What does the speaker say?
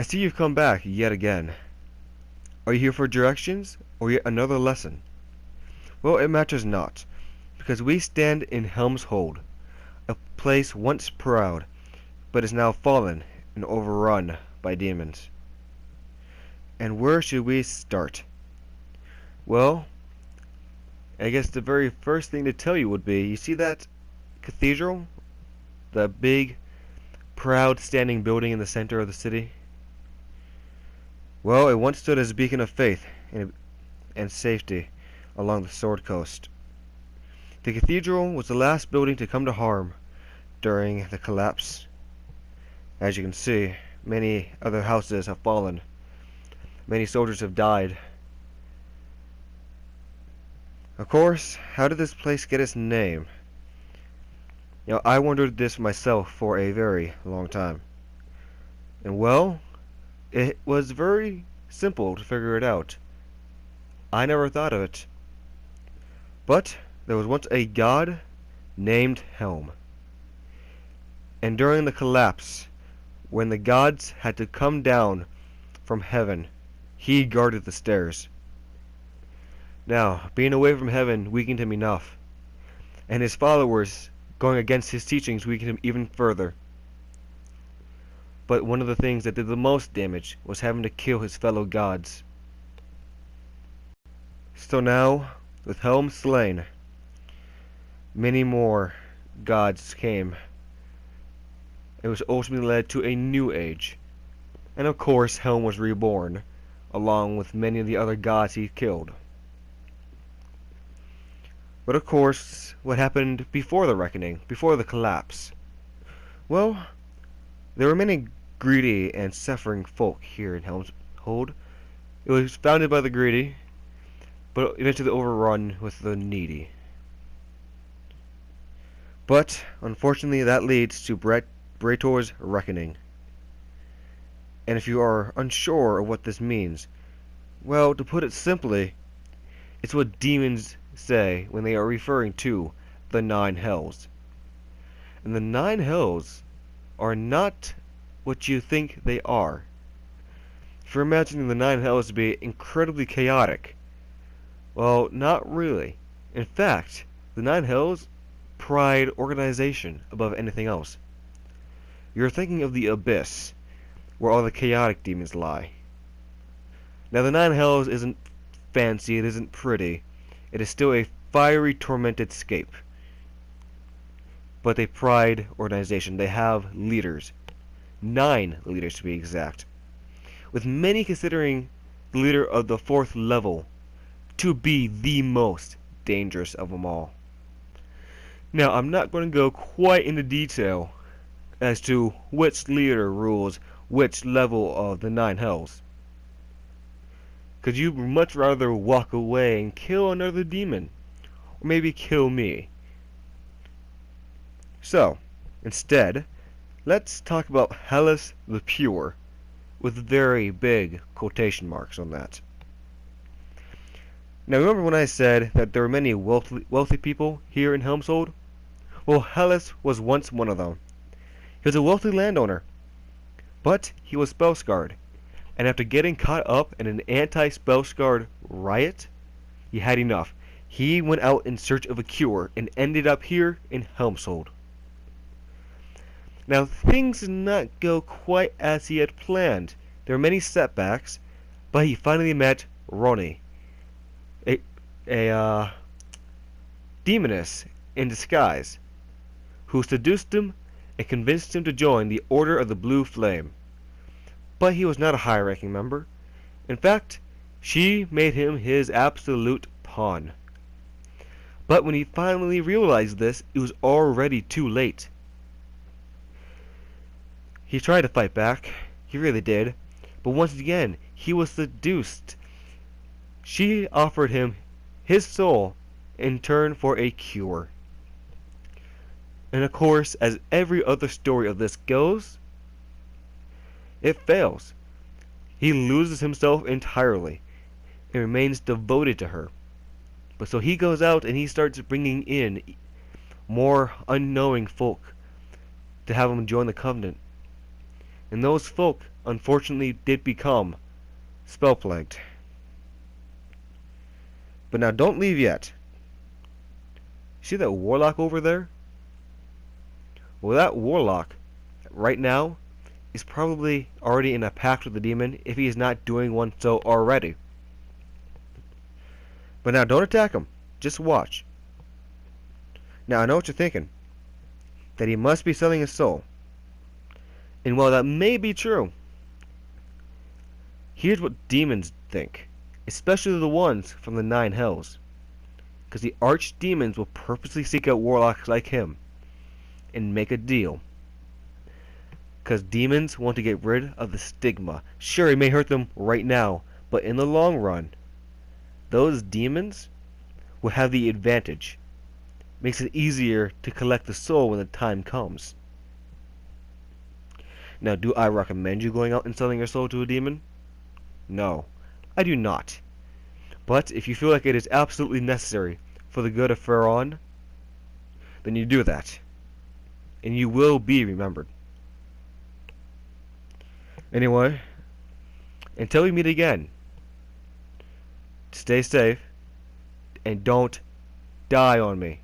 I see you've come back yet again. Are you here for directions, or yet another lesson? Well, it matters not, because we stand in Helms Hold, a place once proud, but is now fallen and overrun by demons. And where should we start? Well, I guess the very first thing to tell you would be, you see that cathedral? The big, proud standing building in the center of the city? Well, it once stood as a beacon of faith and safety along the Sword Coast. The cathedral was the last building to come to harm during the collapse. As you can see, many other houses have fallen. Many soldiers have died. Of course, how did this place get its name? I wondered this myself for a very long time. And well, it was very simple to figure it out. I never thought of it. But there was once a god named Helm. And during the collapse, when the gods had to come down from heaven, he guarded the stairs. Now, being away from heaven weakened him enough, and his followers going against his teachings weakened him even further. But one of the things that did the most damage was having to kill his fellow gods. So now, with Helm slain, many more gods came. It was ultimately led to a new age. And of course, Helm was reborn, along with many of the other gods he killed. But of course, what happened before the reckoning, before the collapse? Well, there were many greedy and suffering folk here in Helm's Hold. It was founded by the greedy, but eventually overrun with the needy. But, unfortunately, that leads to Brator's reckoning. And if you are unsure of what this means, well, to put it simply, it's what demons say when they are referring to the 9 hells. And the 9 hells are not what you think they are. If you're imagining the 9 hells to be incredibly chaotic, well, not really. In fact, the 9 hells pride organization above anything else. You're thinking of the abyss, where all the chaotic demons lie. Now, the 9 hells isn't fancy, it isn't pretty. It is still a fiery, tormented scape. But they pride organization. They have leaders. 9 leaders to be exact. With many considering the leader of the 4th level to be the most dangerous of them all. Now, I'm not going to go quite into detail as to which leader rules which level of the 9 hells. Because you'd much rather walk away and kill another demon, or maybe kill me. So, instead, let's talk about Hellas the Pure, with very big quotation marks on that. Now, remember when I said that there were many wealthy people here in Helm's Hold? Well, Hellas was once one of them. He was a wealthy landowner, but he was spell-scarred. And after getting caught up in an anti-spell-scarred riot, he had enough. He went out in search of a cure and ended up here in Helm's Hold. Now, things did not go quite as he had planned. There were many setbacks, but he finally met Ronnie, a demoness in disguise, who seduced him and convinced him to join the Order of the Blue Flame. But he was not a high-ranking member. In fact, she made him his absolute pawn. But when he finally realized this, it was already too late. He tried to fight back, he really did, but once again, he was seduced. She offered him his soul in turn for a cure. And of course, as every other story of this goes, it fails. He loses himself entirely and remains devoted to her. But so he goes out and he starts bringing in more unknowing folk to have him join the covenant. And those folk unfortunately did become spell-plagued. But now don't leave yet. See that warlock over there? Well, that warlock, right now, is probably already in a pact with the demon if he is not doing one so already. But now don't attack him. Just watch. Now I know what you're thinking. That he must be selling his soul. And while that may be true, here's what demons think. Especially the ones from the 9 hells. Because the archdemons will purposely seek out warlocks like him and make a deal. Because demons want to get rid of the stigma. Sure, it may hurt them right now, but in the long run, those demons will have the advantage. Makes it easier to collect the soul when the time comes. Now, do I recommend you going out and selling your soul to a demon? No, I do not. But if you feel like it is absolutely necessary for the good of Pharaon, then you do that. And you will be remembered. Anyway, until we meet again, stay safe and don't die on me.